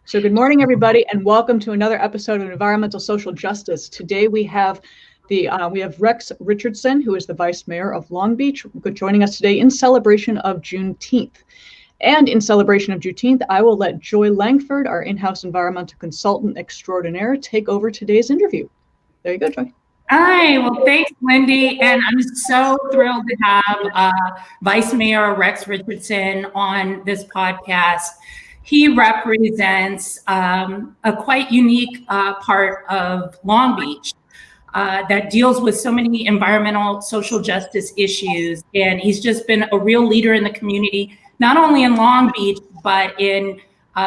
So good morning, everybody, and welcome to another episode of Environmental Social Justice. Today we have Rex Richardson, who is the Vice Mayor of Long Beach, joining us today in celebration of Juneteenth. And in celebration of Juneteenth, I will let Joy Langford, our in-house environmental consultant extraordinaire, take over today's interview. There you go, Joy. Hi, well, thanks, Wendy. And I'm so thrilled to have Vice Mayor Rex Richardson on this podcast. He represents a quite unique part of Long Beach that deals with so many environmental social justice issues. And he's just been a real leader in the community, not only in Long Beach, but in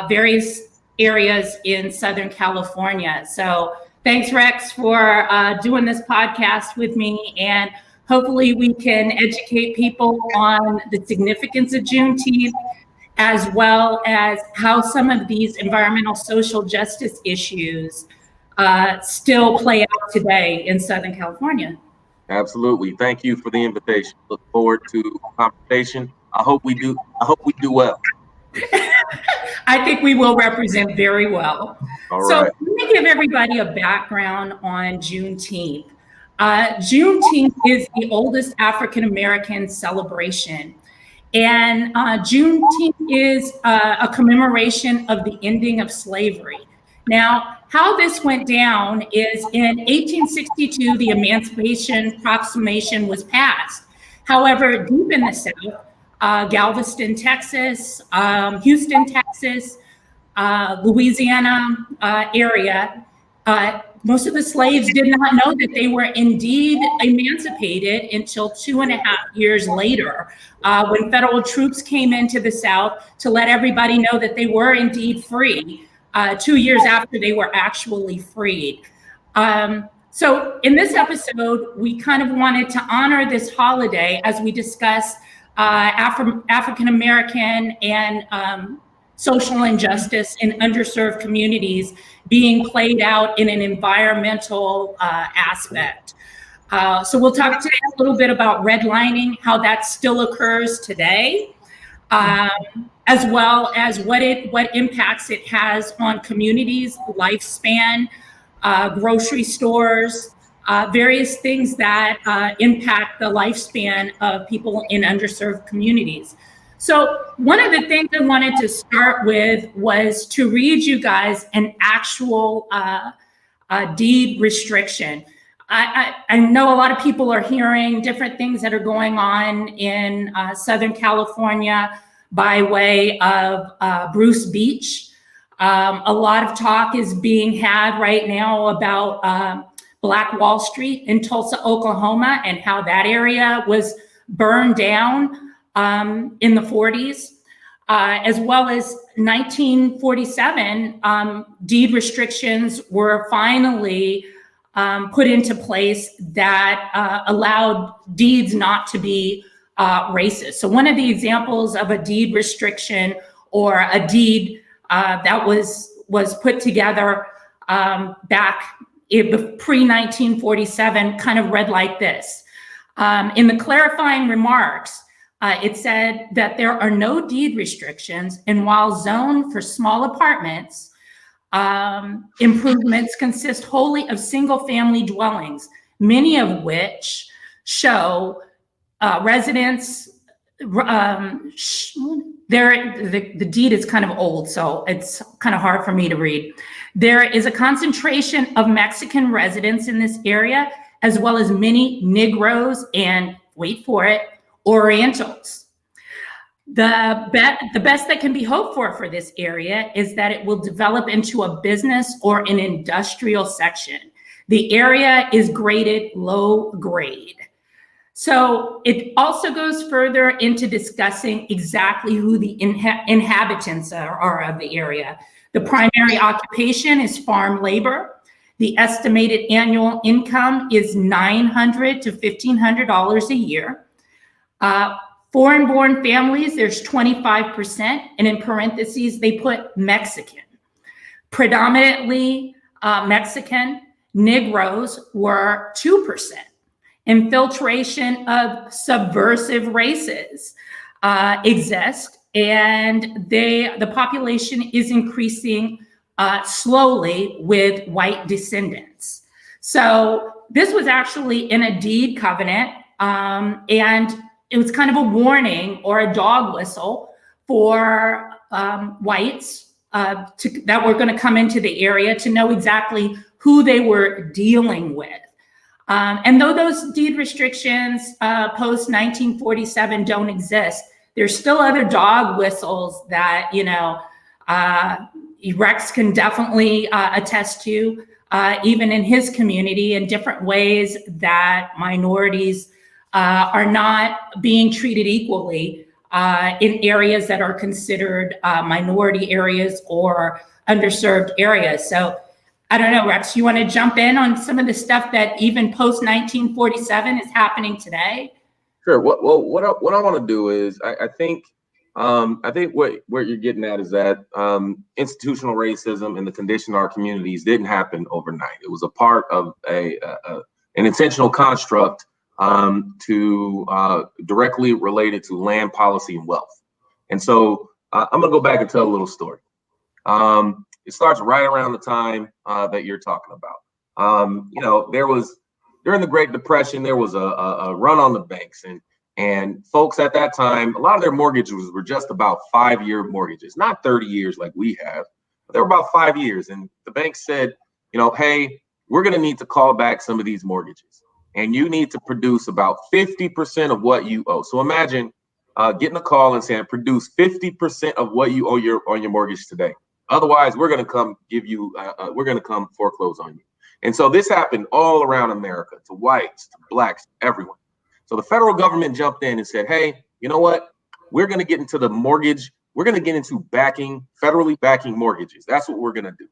various areas in Southern California. So thanks, Rex, for doing this podcast with me. And hopefully we can educate people on the significance of Juneteenth, as well as how some of these environmental social justice issues still play out today in Southern California. Absolutely. Thank you for the invitation. Look forward to the conversation. I hope we do well. I think we will represent very well. All so right. Let me give everybody a background on Juneteenth. Juneteenth is the oldest African-American celebration. And Juneteenth is a commemoration of the ending of slavery. Now, how this went down is in 1862, the Emancipation Proclamation was passed. However, deep in the South, Galveston, Texas, Houston, Texas, Louisiana area, most of the slaves did not know that they were indeed emancipated until 2.5 years later, when federal troops came into the South to let everybody know that they were indeed free, 2 years after they were actually freed. So in this episode, we kind of wanted to honor this holiday as we discuss African-American and social injustice in underserved communities being played out in an environmental aspect. So we'll talk today a little bit about redlining, how that still occurs today, as well as what impacts it has on communities, lifespan, grocery stores, various things that impact the lifespan of people in underserved communities. So one of the things I wanted to start with was to read you guys an actual deed restriction. I know a lot of people are hearing different things that are going on in Southern California by way of Bruce Beach. A lot of talk is being had right now about Black Wall Street in Tulsa, Oklahoma, and how that area was burned down in the 40s, as well as 1947, deed restrictions were finally put into place that allowed deeds not to be racist. So one of the examples of a deed restriction or a deed that was put together back pre-1947 kind of read like this. In the clarifying remarks, it said that there are no deed restrictions, and while zoned for small apartments, improvements consist wholly of single-family dwellings, many of which show residents. The deed is kind of old, so it's kind of hard for me to read. There is a concentration of Mexican residents in this area, as well as many Negroes and, wait for it, Orientals. The best that can be hoped for this area is that it will develop into a business or an industrial section. The area is graded low grade. So it also goes further into discussing exactly who the inhabitants are of the area. The primary occupation is farm labor. The estimated annual income is $900 to $1,500 a year. Foreign-born families, there's 25%, and in parentheses, they put Mexican. Predominantly Mexican, Negroes were 2%. Infiltration of subversive races exist, and the population is increasing slowly with white descendants. So this was actually in a deed covenant, and it was kind of a warning or a dog whistle for whites that were going to come into the area to know exactly who they were dealing with. And though those deed restrictions post 1947 don't exist, there's still other dog whistles that, you know, Rex can definitely attest to, even in his community, in different ways that minorities are not being treated equally in areas that are considered minority areas or underserved areas. So I don't know, Rex, you want to jump in on some of the stuff that even post 1947 is happening today? Sure. What I want to do is I think what you're getting at is that institutional racism and the condition of our communities didn't happen overnight. It was a part of an intentional construct to directly related to land policy and wealth. And so I'm gonna go back and tell a little story. It starts right around the time that you're talking about. You know, there was during the Great Depression, there was a run on the banks, and folks at that time, a lot of their mortgages were just about 5-year mortgages, not 30 years like we have, but they were about 5 years. And the bank said, you know, hey, we're going to need to call back some of these mortgages, and you need to produce about 50% of what you owe. So imagine getting a call and saying, produce 50% of what you owe on your mortgage today. Otherwise, we're going to come give you, we're going to come foreclose on you. And so this happened all around America, to whites, to blacks, everyone. So the federal government jumped in and said, hey, you know what? We're going to get into the mortgage. We're going to get into federally backing mortgages. That's what we're going to do.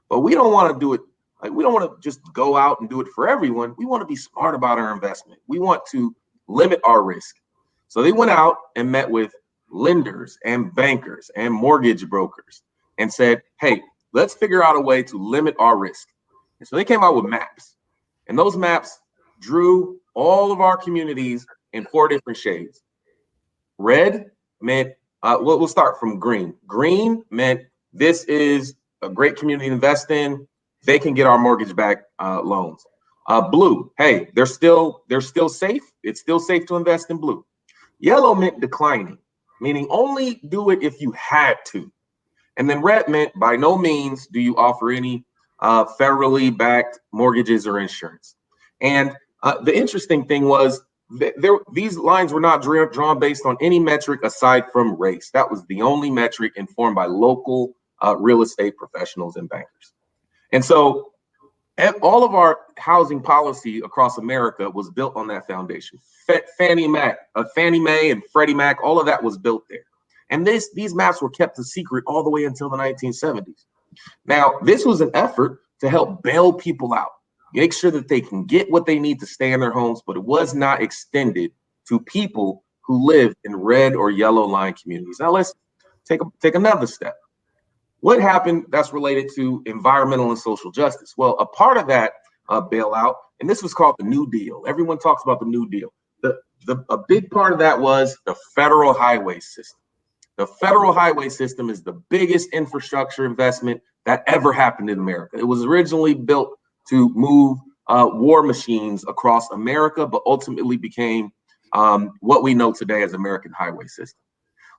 But we don't want to do it. Like, we don't want to just go out and do it for everyone. We want to be smart about our investment. We want to limit our risk. So they went out and met with lenders and bankers and mortgage brokers and said, hey, let's figure out a way to limit our risk. And so they came out with maps, and those maps drew all of our communities in 4 different shades. Red meant, we'll start from green. Green meant this is a great community to invest in. They can get our mortgage back loans. Blue, hey, they're still safe. It's still safe to invest in blue. Yellow meant declining, meaning only do it if you had to. And then red meant by no means do you offer any federally backed mortgages or insurance. And the interesting thing was these lines were not drawn based on any metric aside from race. That was the only metric informed by local real estate professionals and bankers. And so all of our housing policy across America was built on that foundation. Fannie Mae and Freddie Mac, all of that was built there. And these maps were kept a secret all the way until the 1970s. Now, this was an effort to help bail people out, make sure that they can get what they need to stay in their homes, but it was not extended to people who live in red or yellow line communities. Now let's take another step. What happened that's related to environmental and social justice? Well, a part of that bailout, and this was called the New Deal. Everyone talks about the New Deal. A big part of that was the federal highway system. The federal highway system is the biggest infrastructure investment that ever happened in America. It was originally built to move war machines across America, but ultimately became what we know today as American highway system.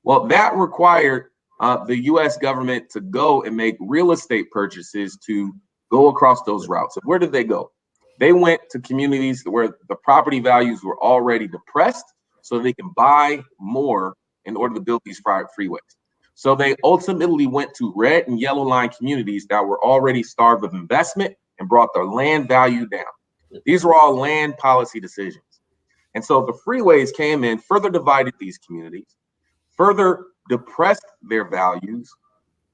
Well, that required the US government to go and make real estate purchases to go across those routes. And where did they go? They went to communities where the property values were already depressed so they can buy more in order to build these freeways. So they ultimately went to red and yellow line communities that were already starved of investment and brought their land value down. These were all land policy decisions. And so the freeways came in, further divided these communities, further depressed their values,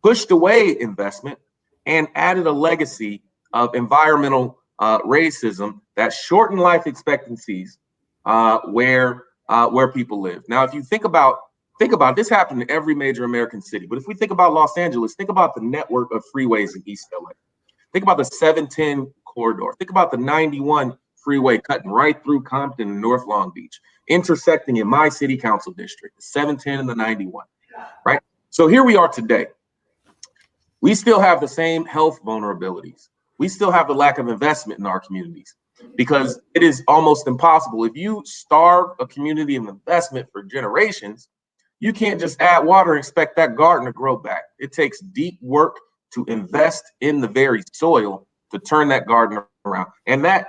pushed away investment, and added a legacy of environmental racism that shortened life expectancies where people live. Now, if you think about this, happened in every major American city. But if we think about Los Angeles, think about the network of freeways in East LA. Think about the 710 corridor. Think about the 91 freeway cutting right through Compton and North Long Beach, intersecting in my city council district, the 710 and the 91, right? So here we are today. We still have the same health vulnerabilities. We still have the lack of investment in our communities because it is almost impossible. If you starve a community of investment for generations, you can't just add water and expect that garden to grow back. It takes deep work to invest in the very soil to turn that garden around. And that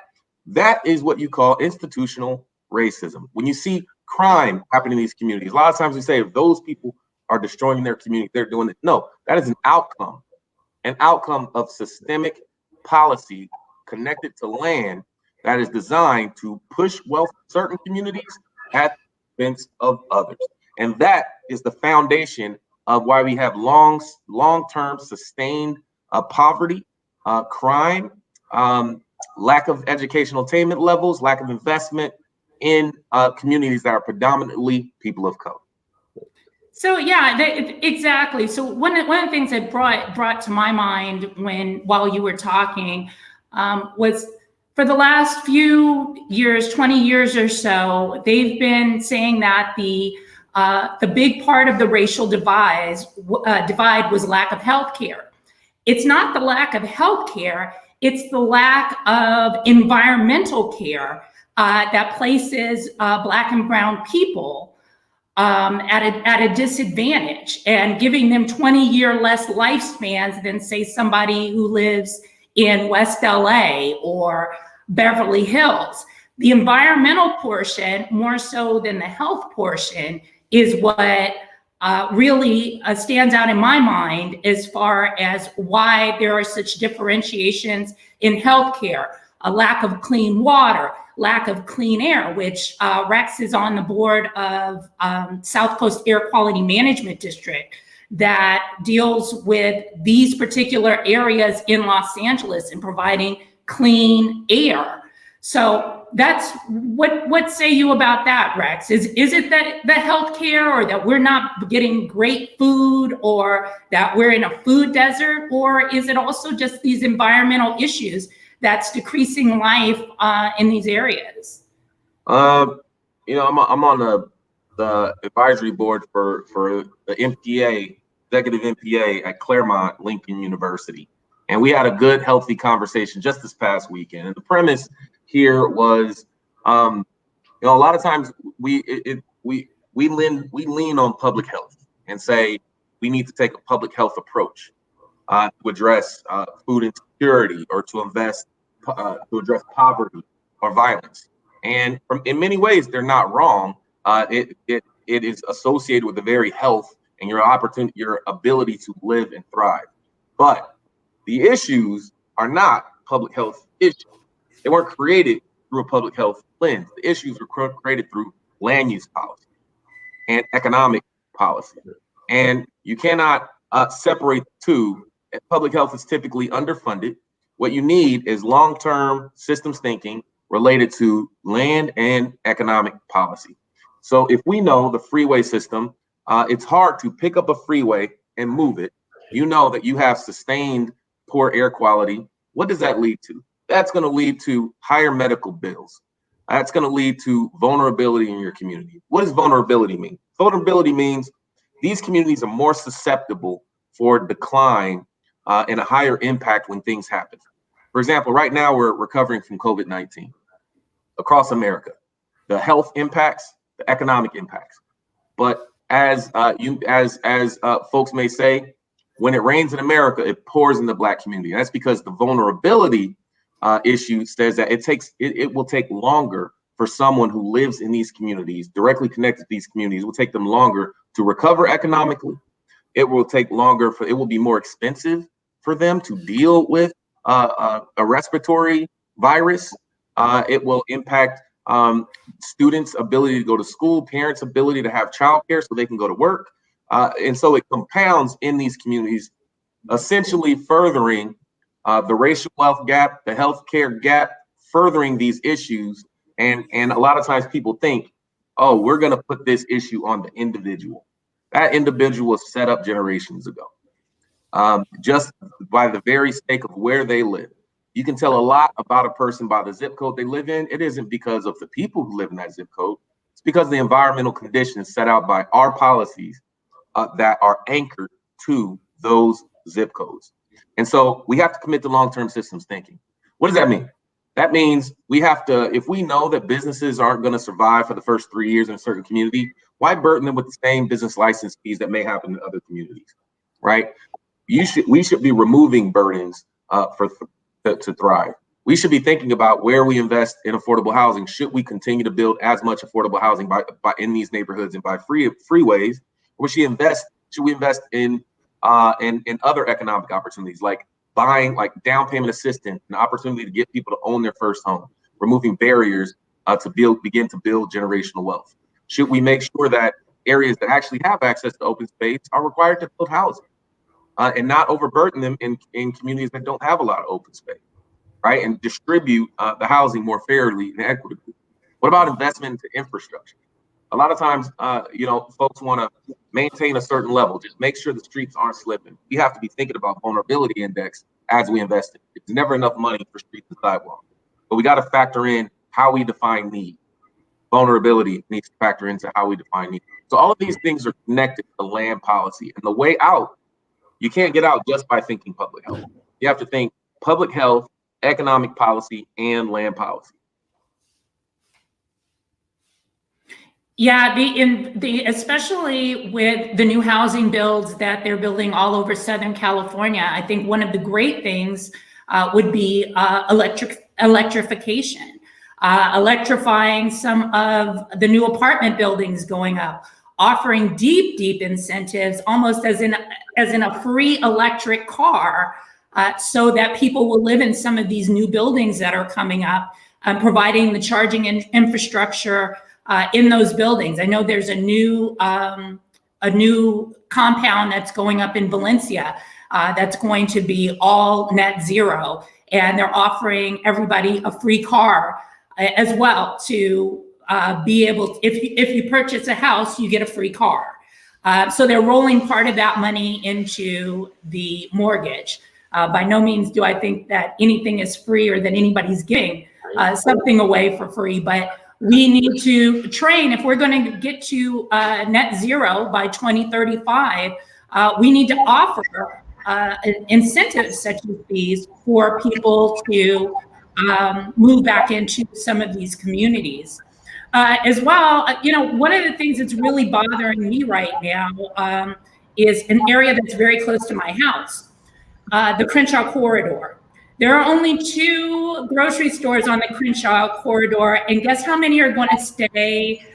is what you call institutional racism. When you see crime happen in these communities, a lot of times we say if those people are destroying their community, they're doing it. No, that is an outcome of systemic policy connected to land that is designed to push wealth in certain communities at the expense of others. And that is the foundation of why we have long-term sustained poverty, crime, lack of educational attainment levels, lack of investment in communities that are predominantly people of color. So yeah, exactly. So one of the things that brought to my mind while you were talking was for the last few years, 20 years or so, they've been saying that the big part of the racial divide was lack of health care. It's not the lack of health care, it's the lack of environmental care that places Black and brown people at a disadvantage and giving them 20-year less lifespans than, say, somebody who lives in West LA or Beverly Hills. The environmental portion, more so than the health portion, is what really stands out in my mind as far as why there are such differentiations in healthcare, a lack of clean water, lack of clean air, which Rex is on the board of South Coast Air Quality Management District that deals with these particular areas in Los Angeles and providing clean air. So that's what say you about that, Rex? Is it that the healthcare, or that we're not getting great food, or that we're in a food desert, or is it also just these environmental issues that's decreasing life in these areas? I'm on the advisory board for the MPA, executive MPA at Claremont Lincoln University. And we had a good, healthy conversation just this past weekend. And the premise here was, a lot of times we lean on public health and say we need to take a public health approach to address food insecurity, or to address poverty or violence. And in many ways, they're not wrong. It is associated with the very health and your ability to live and thrive. But the issues are not public health issues. They weren't created through a public health lens. The issues were created through land use policy and economic policy. And you cannot separate the two. Public health is typically underfunded. What you need is long-term systems thinking related to land and economic policy. So if we know the freeway system, it's hard to pick up a freeway and move it. You know that you have sustained poor air quality. What does that lead to? That's going to lead to higher medical bills. That's going to lead to vulnerability in your community. What does vulnerability mean? Vulnerability means these communities are more susceptible for decline and a higher impact when things happen. For example, right now we're recovering from COVID-19 across America, the health impacts, the economic impacts. But as folks may say, when it rains in America, it pours in the Black community. And that's because the vulnerability issue says that it will take longer for someone who lives in these communities, directly connected to these communities. It will take them longer to recover economically. It will take longer it will be more expensive for them to deal with a respiratory virus. It will impact students' ability to go to school, parents' ability to have childcare so they can go to work. And so it compounds in these communities, essentially furthering the racial wealth gap, the healthcare gap, furthering these issues. And a lot of times people think, oh, we're going to put this issue on the individual. That individual was set up generations ago, just by the very sake of where they live. You can tell a lot about a person by the zip code they live in. It isn't because of the people who live in that zip code. It's because of the environmental conditions set out by our policies that are anchored to those zip codes. And so we have to commit to long-term systems thinking. What does that mean? That means we have to, if we know that businesses aren't going to survive for the first 3 years in a certain community, why burden them with the same business license fees that may happen in other communities, right? We should be removing burdens to thrive. We should be thinking about where we invest in affordable housing. Should we continue to build as much affordable housing by in these neighborhoods and by freeways, or should we invest in other economic opportunities like buying, like down payment assistance, an opportunity to get people to own their first home, removing barriers to begin to build generational wealth? Should we make sure that areas that actually have access to open space are required to build housing and not overburden them in communities that don't have a lot of open space, right? And distribute the housing more fairly and equitably. What about investment into infrastructure? A lot of times, folks want to maintain a certain level, just make sure the streets aren't slipping. We have to be thinking about vulnerability index as we invest in it. It's never enough money for streets and sidewalks, but we got to factor in how we define need. Vulnerability needs to factor into how we define need. So all of these things are connected to land policy, and the way out, you can't get out just by thinking public health. You have to think public health, economic policy, and land policy. Yeah, especially with the new housing builds that they're building all over Southern California, I think one of the great things would be electrification, electrifying some of the new apartment buildings going up, offering deep incentives, almost as in a free electric car, so that people will live in some of these new buildings that are coming up, providing the charging infrastructure in those buildings. I know there's a new compound that's going up in Valencia that's going to be all net zero, and they're offering everybody a free car as well to be able to, if you purchase a house, you get a free car. So they're rolling part of that money into the mortgage. By no means do I think that anything is free or that anybody's giving something away for free, but we need to train. If we're going to get to net zero by 2035, we need to offer incentives such as these for people to move back into some of these communities. As well, one of the things that's really bothering me right now is an area that's very close to my house, the Crenshaw corridor. There are only 2 grocery stores on the Crenshaw corridor, and guess how many are going to stay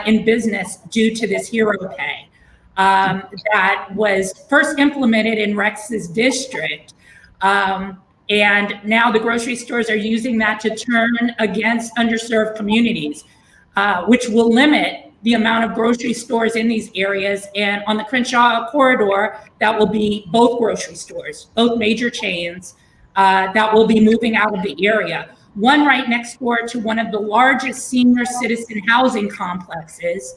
in business due to this hero pay that was first implemented in Rex's district. And now the grocery stores are using that to turn against underserved communities, which will limit the amount of grocery stores in these areas. And on the Crenshaw corridor, that will be both grocery stores, both major chains, that will be moving out of the area. One right next door to one of the largest senior citizen housing complexes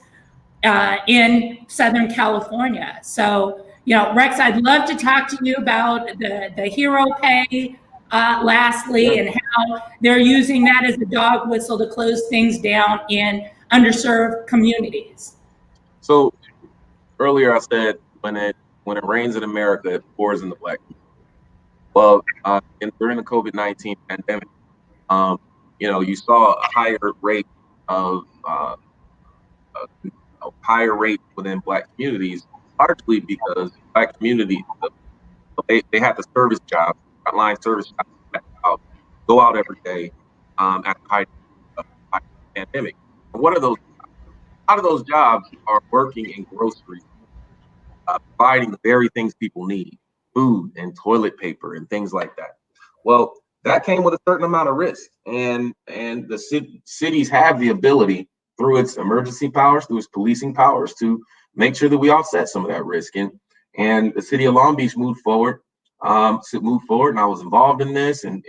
in Southern California. So, Rex, I'd love to talk to you about the hero pay, lastly, and how they're using that as a dog whistle to close things down in underserved communities. So earlier I said, when it rains in America, it pours in the Black community. Well, during the COVID-19 pandemic, you saw a higher rate within Black communities, largely because Black communities, they had the service jobs, frontline service jobs, go out every day at the height of the pandemic. And what are those jobs? A lot of those jobs are working in groceries, providing the very things people need, food and toilet paper and things like that. Well, that came with a certain amount of risk, and the cities have the ability through its emergency powers, through its policing powers, to make sure that we offset some of that risk. And the city of Long Beach moved forward, and I was involved in this and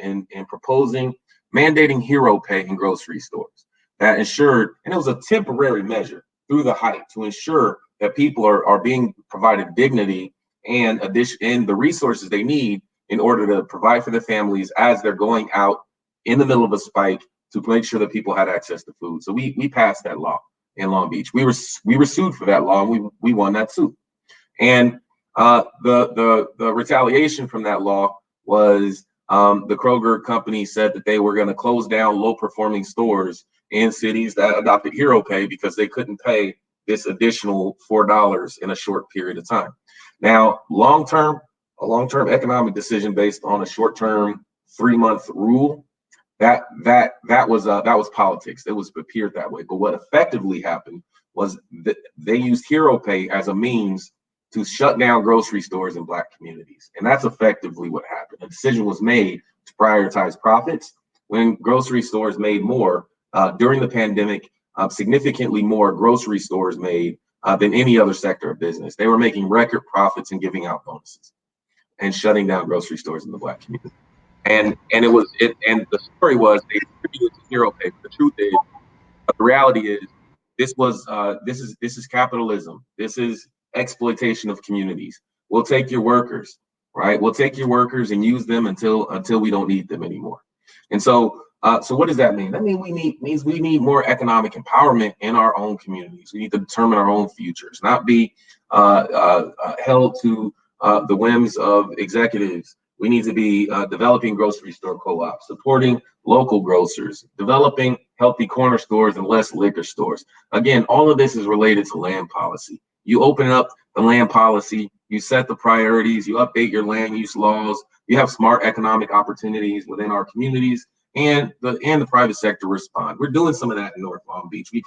proposing mandating hero pay in grocery stores that ensured, and it was a temporary measure through the height to ensure that people are being provided dignity and the resources they need in order to provide for their families as they're going out in the middle of a spike to make sure that people had access to food. So we passed that law in Long Beach. We were sued for that law, and we won that suit. And The retaliation from that law was the Kroger company said that they were going to close down low performing stores in cities that adopted hero pay because they couldn't pay this additional $4 in a short period of time. Now, a long-term economic decision based on a short-term 3-month rule, that was politics. It was appeared that way. But what effectively happened was that they used hero pay as a means to shut down grocery stores in Black communities. And that's effectively what happened. A decision was made to prioritize profits when grocery stores made more during the pandemic, significantly more grocery stores made than any other sector of business. They were making record profits and giving out bonuses and shutting down grocery stores in the Black community. And the story was they attributed to hero pay. But the truth is, the reality is, this is capitalism. This is exploitation of communities. We'll take your workers, right? We'll take your workers and use them until we don't need them anymore. And so what does that mean? That means we need more economic empowerment in our own communities. We need to determine our own futures, not be held to the whims of executives. We need to be developing grocery store co-ops, supporting local grocers, developing healthy corner stores and less liquor stores. Again, all of this is related to land policy. You open up the land policy, you set the priorities, you update your land use laws, you have smart economic opportunities within our communities, and the private sector respond. We're doing some of that in North Long Beach. We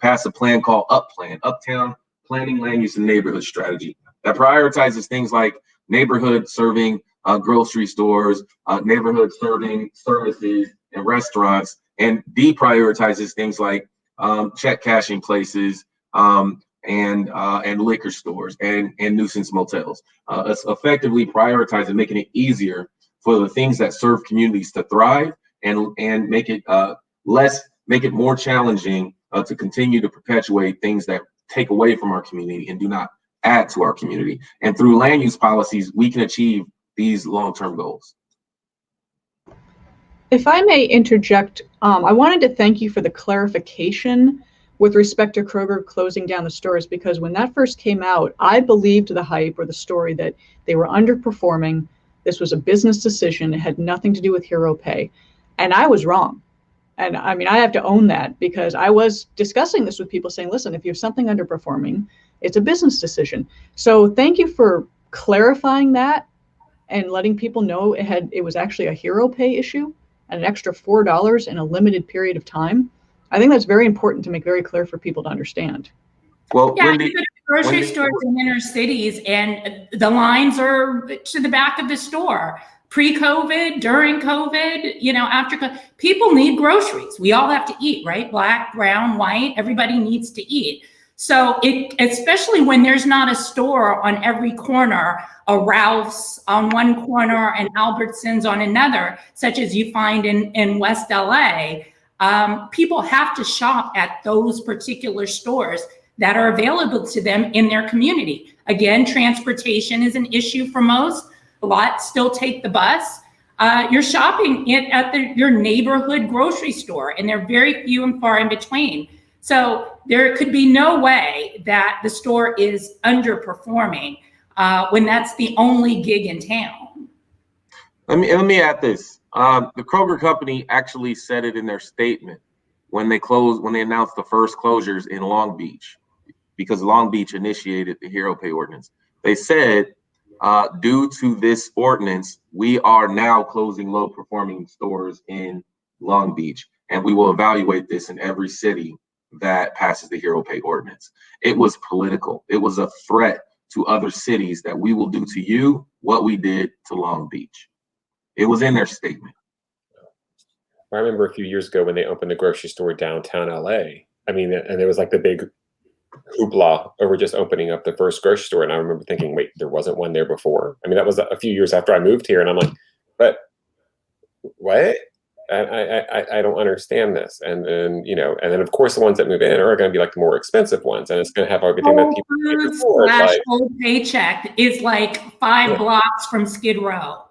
passed a plan called Uptown Planning, Land Use, and Neighborhood Strategy that prioritizes things like neighborhood serving grocery stores, neighborhood serving services and restaurants, and deprioritizes things like check cashing places and liquor stores and nuisance motels. It's effectively prioritizing, making it easier for the things that serve communities to thrive and make it more challenging to continue to perpetuate things that take away from our community and do not add to our community. And through land use policies, we can achieve these long-term goals. If I may interject, I wanted to thank you for the clarification with respect to Kroger closing down the stores, because when that first came out, I believed the hype or the story that they were underperforming. This was a business decision. It had nothing to do with hero pay. And I was wrong. And I mean, I have to own that, because I was discussing this with people saying, listen, if you have something underperforming, it's a business decision. So thank you for clarifying that and letting people know it was actually a hero pay issue and an extra $4 in a limited period of time. I think that's very important to make very clear for people to understand. Well, yeah, you go to grocery stores in inner cities and the lines are to the back of the store. Pre-COVID, during COVID, after COVID, people need groceries. We all have to eat, right? Black, brown, white, everybody needs to eat. So especially when there's not a store on every corner, a Ralph's on one corner and Albertsons on another, such as you find in West LA, people have to shop at those particular stores that are available to them in their community. Again, transportation is an issue for most. A lot still take the bus. You're shopping at your neighborhood grocery store, and they're very few and far in between. So there could be no way that the store is underperforming when that's the only gig in town. Let me add this. The Kroger company actually said it in their statement when they announced the first closures in Long Beach, because Long Beach initiated the hero pay ordinance. They said, due to this ordinance, we are now closing low performing stores in Long Beach, and we will evaluate this in every city that passes the hero pay ordinance. It was political. It was a threat to other cities that we will do to you what we did to Long Beach. It was in their statement. I remember a few years ago when they opened the grocery store downtown LA. I mean, and there was like the big hoopla over just opening up the first grocery store. And I remember thinking, wait, there wasn't one there before. I mean, that was a few years after I moved here. And I'm like, but what? I don't understand this. And then of course the ones that move in are going to be like the more expensive ones, and it's going to have everything that people need before. Whole Paycheck is like 5 blocks from Skid Row.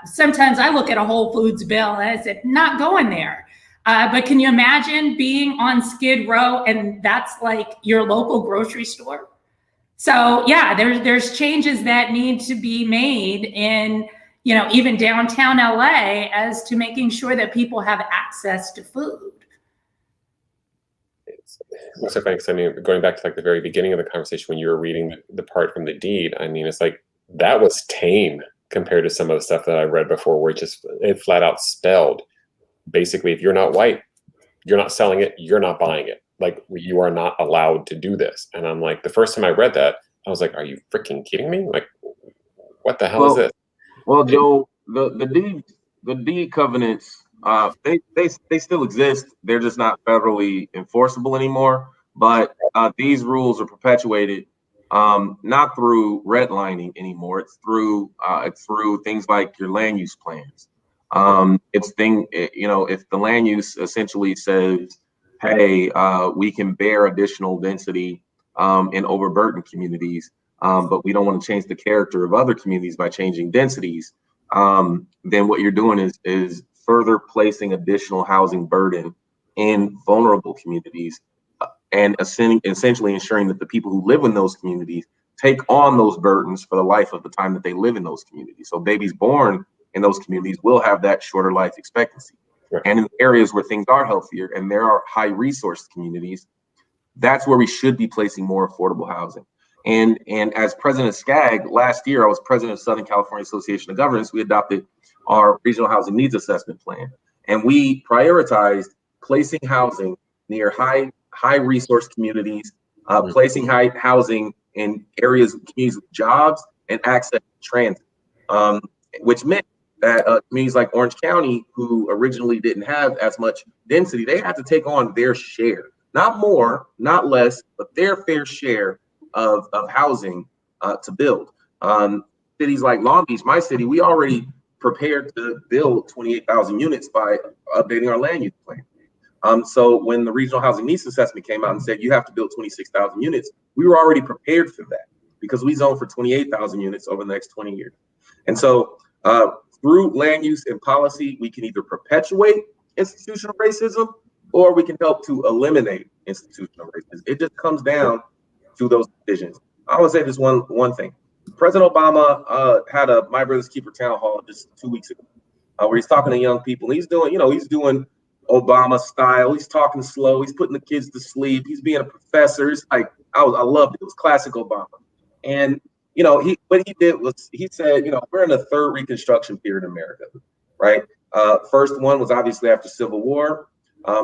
Sometimes I look at a Whole Foods bill and I said, not going there. But can you imagine being on Skid Row and that's like your local grocery store? So yeah, there's changes that need to be made in, you know, even downtown LA as to making sure that people have access to food. It's so funny because I mean, going back to like the very beginning of the conversation when you were reading the part from the deed, I mean, it's like that was tame compared to some of the stuff that I read before, where it flat out spelled basically, if you're not white, you're not selling it, you're not buying it. Like, you are not allowed to do this. And I'm like, the first time I read that, I was like, are you freaking kidding me? Like, what the hell is this? Well, Joe, the deed covenants, they still exist. They're just not federally enforceable anymore. But these rules are perpetuated, not through redlining anymore. It's through things like your land use plans. If the land use essentially says, hey, we can bear additional density in overburdened communities, but we don't want to change the character of other communities by changing densities, then what you're doing is further placing additional housing burden in vulnerable communities, and essentially ensuring that the people who live in those communities take on those burdens for the life of the time that they live in those communities. So babies born in those communities will have that shorter life expectancy. Right. And in areas where things are healthier and there are high resource communities, that's where we should be placing more affordable housing. And as president of SCAG last year, I was president of Southern California Association of Governments. We adopted our regional housing needs assessment plan, and we prioritized placing housing near high resource communities, placing high housing in communities with jobs and access to transit, which meant that communities like Orange County, who originally didn't have as much density, they had to take on their share. Not more, not less, but their fair share of housing to build. Cities like Long Beach, my city, we already prepared to build 28,000 units by updating our land use plan. So when the regional housing needs assessment came out and said you have to build 26,000 units, we were already prepared for that because we zoned for 28,000 units over the next 20 years. And so through land use and policy, we can either perpetuate institutional racism or we can help to eliminate institutional racism. It just comes down to those decisions. I would say this one thing. President Obama had a My Brother's Keeper town hall just 2 weeks ago, where he's talking to young people. And he's doing Obama style. He's talking slow. He's putting the kids to sleep. He's being a professor. It's like I loved it. It was classic Obama. And what he did was he said, we're in the third Reconstruction period in America, right? First one was obviously after Civil War.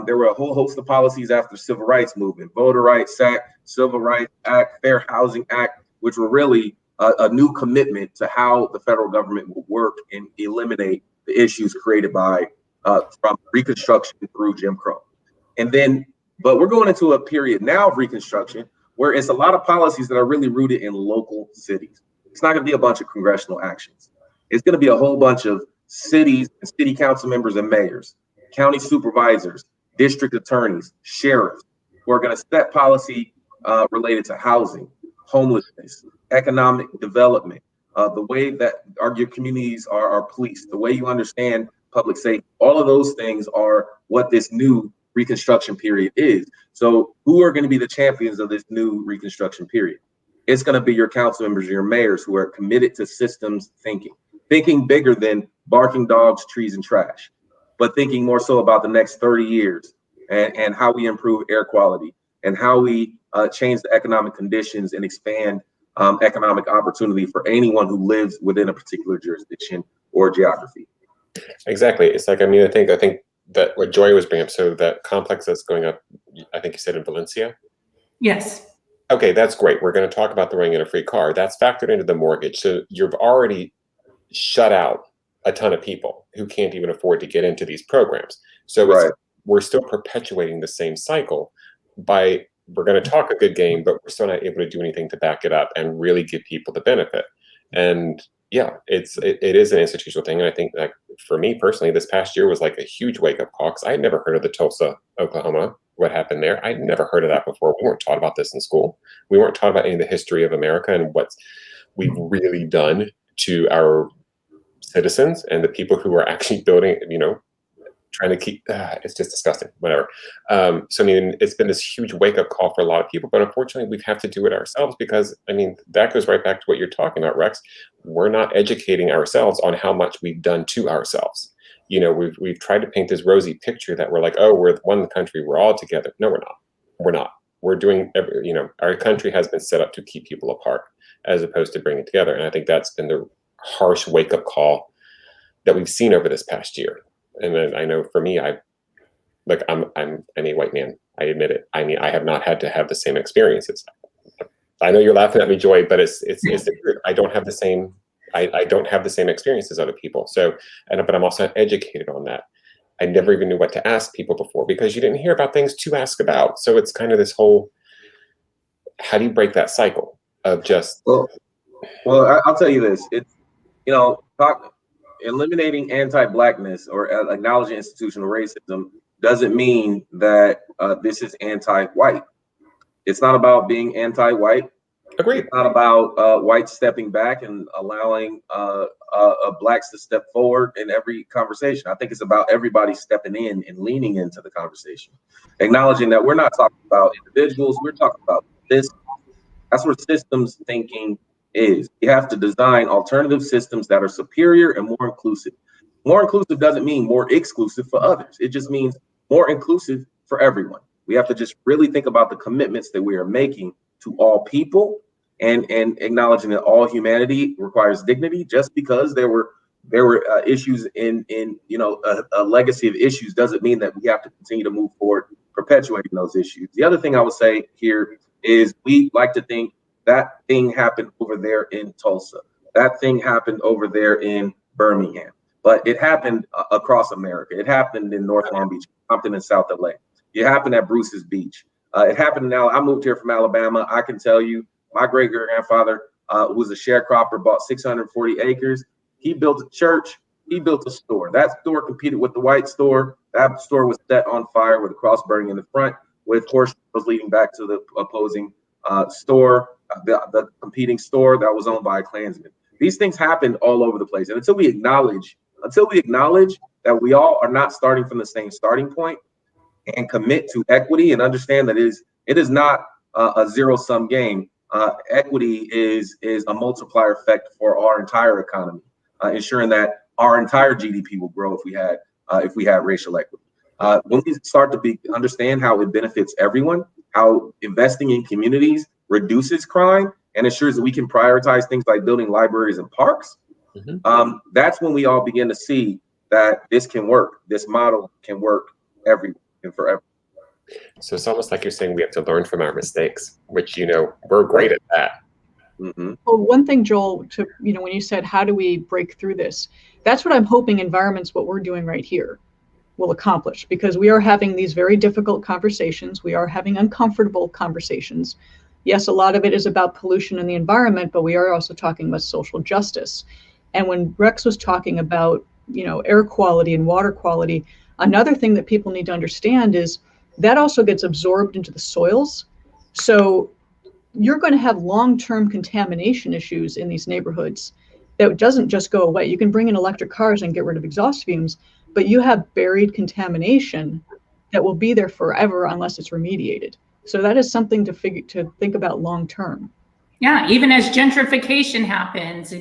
There were a whole host of policies after Civil Rights Movement, Voter Rights Act, Civil Rights Act, Fair Housing Act, which were really a new commitment to how the federal government will work and eliminate the issues created by from Reconstruction through Jim Crow. But we're going into a period now of Reconstruction where it's a lot of policies that are really rooted in local cities. It's not going to be a bunch of congressional actions. It's going to be a whole bunch of cities and city council members and mayors, county supervisors, district attorneys, sheriffs, who are going to set policy related to housing, homelessness, economic development, the way that your communities are policed, the way you understand public safety. All of those things are what this new Reconstruction period is. So who are going to be the champions of this new Reconstruction period? It's going to be your council members, your mayors, who are committed to systems thinking bigger than barking dogs, trees, and trash, but thinking more so about the next 30 years and how we improve air quality and how we change the economic conditions and expand economic opportunity for anyone who lives within a particular jurisdiction or geography. Exactly. It's like, I think that what Joy was bringing up, so that complex that's going up, I think you said in Valencia? Yes. Okay, that's great. We're going to talk about the running in a free car. That's factored into the mortgage. So you've already shut out a ton of people who can't even afford to get into these programs. So Right. We're still perpetuating the same cycle we're going to talk a good game, but we're still not able to do anything to back it up and really give people the benefit. And yeah, it is an institutional thing. And I think, like, for me personally, this past year was like a huge wake-up call because I had never heard of the Tulsa, Oklahoma, what happened there. I'd never heard of that before. We weren't taught about this in school. We weren't taught about any of the history of America and what we've really done to our citizens and the people who are actually building, trying to keep, it's just disgusting, whatever. So, I mean, it's been this huge wake up call for a lot of people, but unfortunately we have to do it ourselves because, I mean, that goes right back to what you're talking about, Rex. We're not educating ourselves on how much we've done to ourselves. You know, we've tried to paint this rosy picture that we're like, oh, we're one country, we're all together. No, we're not. We're not. We're doing, you know, our country has been set up to keep people apart as opposed to bring it together. And I think that's been the harsh wake up call that we've seen over this past year. And then I know for me, I'm a white man. I admit it. I mean, I have not had to have the same experiences. I know you're laughing at me, Joy, but it's the truth. I don't have the same. I don't have the same experience as other people. So, but I'm also educated on that. I never even knew what to ask people before because you didn't hear about things to ask about. So it's kind of this whole, how do you break that cycle of just? Well, I'll tell you this. It's, you know, eliminating anti-Blackness or acknowledging institutional racism doesn't mean that this is anti-white. It's not about being anti-white. Agreed. It's not about whites stepping back and allowing blacks to step forward in every conversation. I think it's about everybody stepping in and leaning into the conversation, acknowledging that we're not talking about individuals, we're talking about this. That's where systems thinking is. You have to design alternative systems that are superior and more inclusive. More inclusive doesn't mean more exclusive for others. It just means more inclusive for everyone. We have to just really think about the commitments that we are making to all people and acknowledging that all humanity requires dignity. Just because there were issues in you know, a legacy of issues doesn't mean that we have to continue to move forward perpetuating those issues. The other thing I would say here is we like to think that thing happened over there in Tulsa. That thing happened over there in Birmingham. But it happened across America. It happened in North Long Beach, Compton, and South LA. It happened at Bruce's Beach. It happened now. I moved here from Alabama. I can tell you, my great-grandfather who was a sharecropper, bought 640 acres. He built a church. He built a store. That store competed with the white store. That store was set on fire with a cross burning in the front, with horse was leading back to the opposing store, the competing store that was owned by a Klansman. These things happened all over the place. And until we acknowledge that we all are not starting from the same starting point and commit to equity and understand that it is not a zero-sum game. Equity is a multiplier effect for our entire economy, ensuring that our entire GDP will grow if we had racial equity. When we start to understand how it benefits everyone, how investing in communities reduces crime and ensures that we can prioritize things like building libraries and parks, that's when we all begin to see that this can work. This model can work everywhere and forever. So it's almost like you're saying we have to learn from our mistakes, which, you know, we're great at that. Well, one thing, Joel, when you said, how do we break through this? That's what I'm hoping environments, what we're doing right here, will accomplish, because we are having these very difficult conversations. We are having uncomfortable conversations. Yes, a lot of it is about pollution in the environment, but we are also talking about social justice. And when Rex was talking about, air quality and water quality, another thing that people need to understand is that also gets absorbed into the soils. So you're going to have long-term contamination issues in these neighborhoods that doesn't just go away. You can bring in electric cars and get rid of exhaust fumes, but you have buried contamination that will be there forever unless it's remediated. So that is something to think about long-term. Yeah, even as gentrification happens,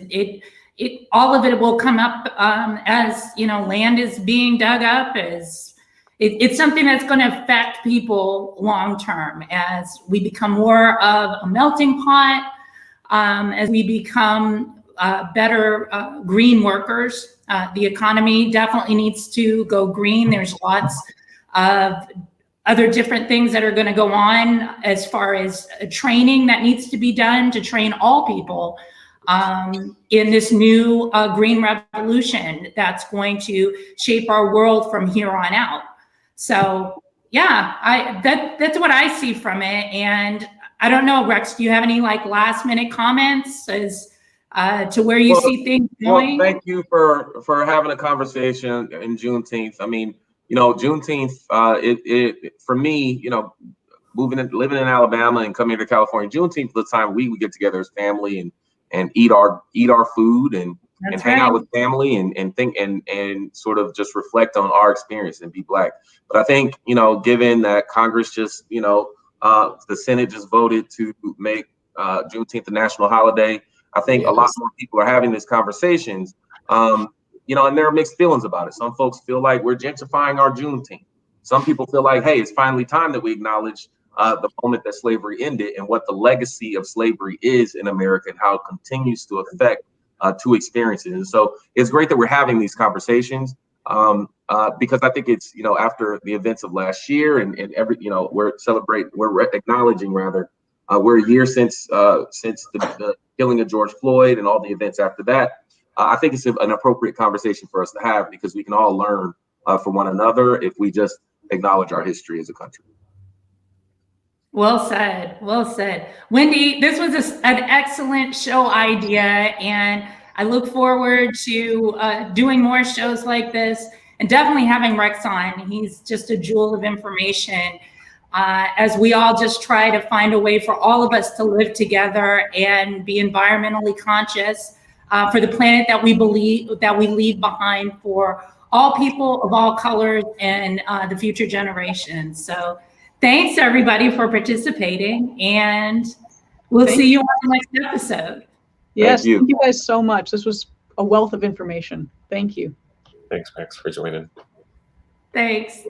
all of it will come up as land is being dug up. It's something that's going to affect people long-term as we become more of a melting pot, as we become better green workers. The economy definitely needs to go green. There's lots of other different things that are going to go on as far as training that needs to be done to train all people in this new green revolution that's going to shape our world from here on out. So yeah, that's what I see from it. And I don't know, Rex, do you have any last minute comments as to where you see things going? Well, thank you for having a conversation in Juneteenth. I mean, Juneteenth, it for me, living in Alabama and coming to California, Juneteenth is the time we would get together as family and eat our food and hang out right. with family and think and sort of just reflect on our experience and be Black. But I think, given that Congress just, the Senate just voted to make Juneteenth a national holiday, I think a lot more people are having these conversations, and there are mixed feelings about it. Some folks feel like we're gentrifying our Juneteenth. Some people feel like, hey, it's finally time that we acknowledge the moment that slavery ended and what the legacy of slavery is in America and how it continues to affect two experiences. And so it's great that we're having these conversations because I think it's, after the events of last year and every, we're acknowledging rather, we're a year since the killing of George Floyd and all the events after that. I think it's an appropriate conversation for us to have because we can all learn from one another if we just acknowledge our history as a country. Well said. Well said. Wendy, this was an excellent show idea, and I look forward to doing more shows like this and definitely having Rex on. He's just a jewel of information as we all just try to find a way for all of us to live together and be environmentally conscious for the planet that we leave behind for all people of all colors and the future generations. So thanks everybody for participating, and we'll see you on the next episode. Yes, thank you guys so much. This was a wealth of information. Thank you. Thanks, Max, for joining. Thanks.